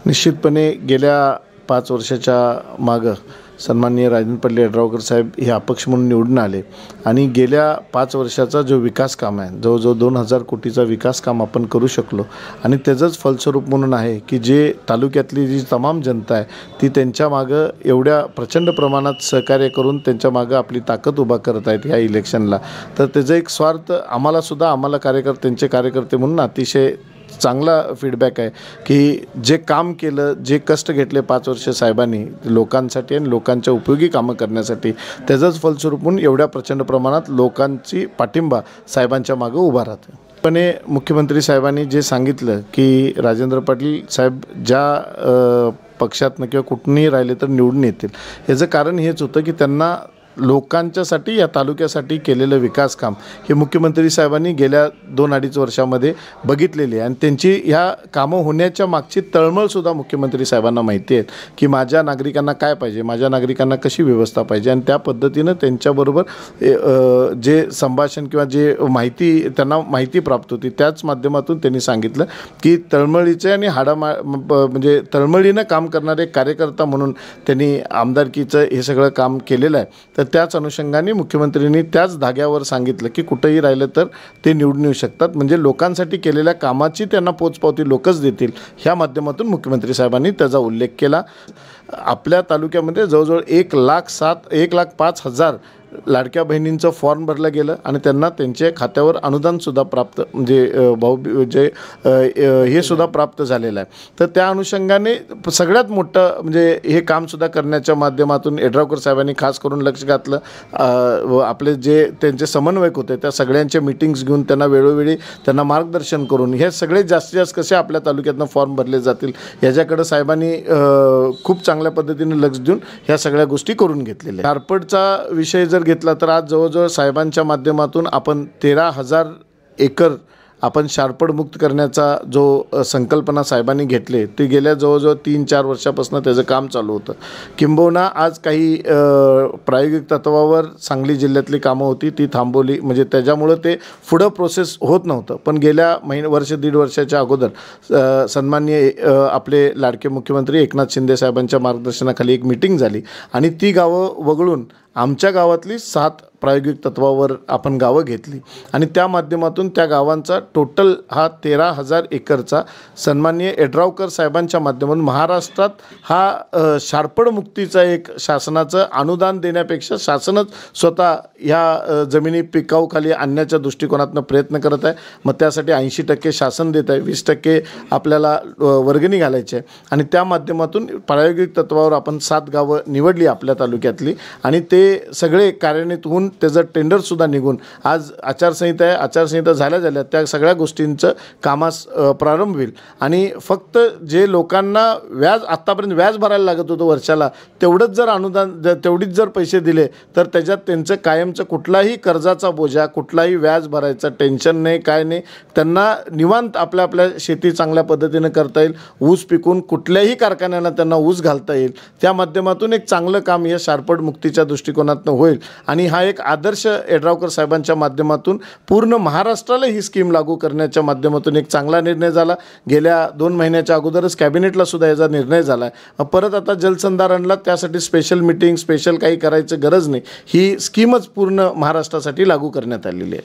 निश्चितपणे गेल्या 5 वर्षाच्या मागं सन्माननीय राजेंद्र पाटील यड्रावकर साहेब हे अपक्ष म्हणून निवडून आले आणि गेल्या 5 वर्षाचा जो विकास काम आहे, जवळजवळ 2000 कोटीचा विकास काम आपण करू शकलो आणि त्याचंच फलस्वरूप म्हणून आहे की जे तालुक्यातली जी तमाम जनता आहे ती त्यांच्या मागं एवढ्या प्रचंड प्रमाणात सहकार्य करून त्यांच्या मागं आपली ताकद उभा करत आहेत ह्या इलेक्शनला। तर त्याचा एक स्वार्थ आम्हाला त्यांचे कार्यकर्ते म्हणून अतिशय चांगला फीडबॅक आहे की जे काम केलं, जे कष्ट घेतले 5 वर्ष साहेबांनी लोकांसाठी आणि लोकांच्या उपयोगी कामं करण्यासाठी, त्याचंच फलस्वरूप म्हणून एवढ्या प्रचंड प्रमाणात लोकांची पाठिंबा साहेबांच्या मागं उभा राहतो। पण मुख्यमंत्री साहेबांनी जे सांगितलं की राजेंद्र पाटील साहेब ज्या पक्षातनं किंवा कुठूनही राहिले तर निवडून येतील, याचं कारण हेच होतं की त्यांना लोकांच्यासाठी या तालुक्यासाठी केलेलं विकास काम हे मुख्यमंत्री साहेबांनी गेल्या 2-2.5 वर्षामध्ये बघितलेली आहे आणि त्यांची ह्या कामं होण्याच्या मागची तळमळसुद्धा मुख्यमंत्री साहेबांना माहिती आहे की माझ्या नागरिकांना काय पाहिजे, माझ्या नागरिकांना कशी व्यवस्था पाहिजे आणि त्या पद्धतीनं त्यांच्याबरोबर जे संभाषण किंवा जे त्यांना माहिती प्राप्त होती त्याच माध्यमातून त्यांनी सांगितलं की तळमळीचे आणि म्हणजे तळमळीनं काम करणारे कार्यकर्ता म्हणून त्यांनी आमदारकीचं हे सगळं काम केलेलं आहे। तर त्याच अनुषंगाने मुख्यमंत्र्यांनी त्याच धाग्यावर सांगितलं की कुठेही राहिलं तर ते निवडून येऊ शकतात, म्हणजे लोकांसाठी केलेल्या कामाची त्यांना पोचपावती लोकच देतील, ह्या माध्यमातून मुख्यमंत्री साहेबांनी त्याचा उल्लेख केला। आपल्या तालुक्यामध्ये जवळजवळ 1,05,000 लाडक्या बहिणींचं फॉर्म भरलं गेलं आणि त्यांना त्यांच्या खात्यावर अनुदानसुद्धा प्राप्त म्हणजे हे सुद्धा प्राप्त झालेलं आहे। तर त्या अनुषंगाने सगळ्यात मोठं म्हणजे हे कामसुद्धा करण्याच्या माध्यमातून यड्रावकर साहेबांनी खास करून लक्ष घातलं। आपले जे त्यांचे समन्वयक होते त्या सगळ्यांचे मीटिंग्स घेऊन त्यांना वेळोवेळी त्यांना मार्गदर्शन करून हे सगळे जास्तीत जास्त कसे आपल्या तालुक्यातनं फॉर्म भरले जातील याच्याकडं साहेबांनी खूप चांगल्या पद्धतीने लक्ष देऊन ह्या सगळ्या गोष्टी करून घेतलेल्या। शारपडचा विषय जर घेतला तर आज जवळजवळ साहेबांच्या माध्यमातून आपण 13,000 एकर आपण शारपड मुक्त करण्याचा जो संकल्पना साहेबांनी घेतले ते गेल्या जवळजवळ 3-4 वर्षापासून त्याचं काम चालू होतं। किंबहुना आज काही प्रायोगिक तत्वावर सांगली जिल्ह्यातली कामं होती ती थांबवली, म्हणजे त्याच्यामुळं ते पुढं प्रोसेस होत नव्हतं। पण गेल्या वर्ष-दीड वर्षाच्या अगोदर सन्माननीय आपले लाडके मुख्यमंत्री एकनाथ शिंदे साहेबांच्या मार्गदर्शनाखाली एक मीटिंग झाली आणि ती गावं वगळून आमच्या गावातली 7 प्रायोगिक तत्वावर आपण गावं घेतली आणि त्या माध्यमातून त्या गावांचा टोटल हा 13,000 एकरचा सन्माननीय यड्रावकर साहेबांच्या माध्यमातून महाराष्ट्रात हा शारपड मुक्तीचा एक शासनाचं अनुदान देण्यापेक्षा शासनच स्वतः ह्या जमिनी पिकाऊखाली आणण्याच्या दृष्टिकोनातून प्रयत्न करत आहे। मग त्यासाठी 80% शासन देत आहे, 20% आपल्याला वर्गणी घालायची आहे आणि त्या माध्यमातून प्रायोगिक तत्वावर आपण 7 गावं निवडली आपल्या तालुक्यातली आणि ते सगळे कार्यान्वित होऊन त्याचं टेंडरसुद्धा निघून आज आचारसंहिता झाल्या त्या सगळ्या गोष्टींचं कामास प्रारंभ होईल आणि फक्त जे लोकांना आत्तापर्यंत व्याज भरायला लागत होतं वर्षाला तेवढंच जर अनुदान तेवढीच जर पैसे दिले तर त्याच्यात त्यांचं कायमचं कुठलाही कर्जाचा बोजा, कुठलाही व्याज भरायचं टेन्शन नाही, काय नाही, त्यांना निवांत आपल्या शेती चांगल्या पद्धतीनं करता येईल, ऊस पिकून कुठल्याही कारखान्याला त्यांना ऊस घालता येईल, त्या माध्यमातून एक चांगलं काम या शारपड मुक्तीच्या दृष्टिकोनातून होईल आणि हा एक आदर्श यड्रावकर साहेबांच्या माध्यमातून पूर्ण महाराष्ट्राला ही स्कीम लागू करण्याच्या माध्यमातून एक चांगला निर्णय झाला। गेल्या 2 महिन्याच्या अगोदरच कॅबिनेटला सुद्धा याचा निर्णय झाला आहे। परत आता जलसंधारणला त्यासाठी स्पेशल मीटिंग काही करायचं गरज नाही, ही स्कीमच पूर्ण महाराष्ट्रासाठी लागू करण्यात आलेली आहे।